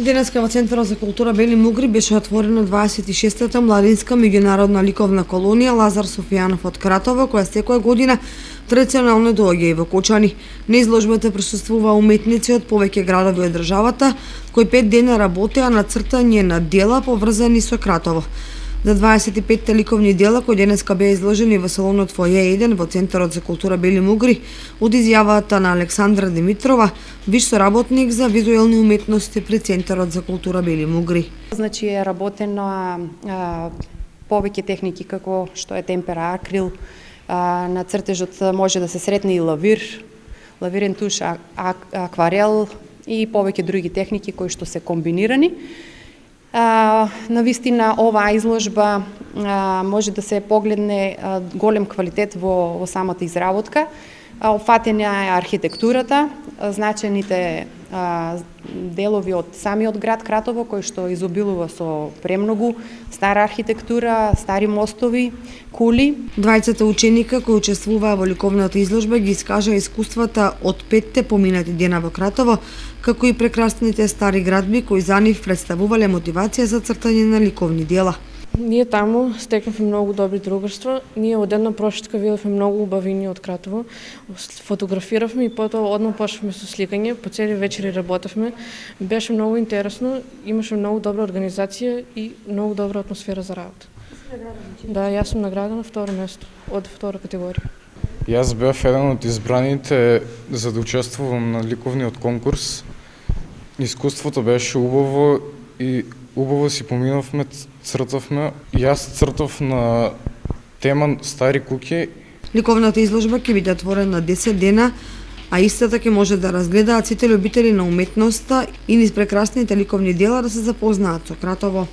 Денеска во Центарот за култура Бели Мугри беше отворена 26-та младинска меѓународна ликовна колонија Лазар Софијанов од Кратово, која секоја година традиционално доаѓа и во Кочани. На изложбата присуствува уметници од повеќе градови од државата, кои 5 дена работеа на цртање на дела поврзани со Кратово. За 25 ликовни дела кои денеска беа изложени во салонот Фоје 1 во Центарот за култура Бели Мугри, од изјавата на Александра Димитрова, виш соработник за визуелни уметности при Центарот за култура Бели Мугри. Значи е работено повеќе техники како што е темпера, акрил, на цртежот може да се сретне и лавирен туш, акварел и повеќе други техники кои што се комбинирани. Навистина оваа изложба може да се погледне голем квалитет во самата изработка. Опфатена е архитектурата, значените делови од самиот град Кратово, кој што изобилува со премногу стара архитектура, стари мостови, кули. Двајцата ученика кои учествуваа во ликовната изложба ги искажаа искуствата од 5 поминати дена во Кратово, како и прекрасните стари градби кои за нив представувале мотивација за цртање на ликовни дела. Ние таму стекнавме многу добри другарства. Ние од една прошетка видовме многу убавини од Кратово. Фотографиравме и потоа одма почнавме со сликање, по цели вечери работевме. Беше многу интересно, имаше многу добра организација и многу добра атмосфера за работа. Да, јас сум наградена второ место од втора категорија. Јас бев еден од избраните за да учествувам на ликовниот конкурс. Искуството беше убаво и убаво си поминавме, цртавме. Јас цртав на тема стари куќи. Ликовната изложба ќе биде отворена 10 дена, а истата ќе може да разгледаат сите љубители на уметноста и низ прекрасните ликовни дела да се запознаат со Кратово.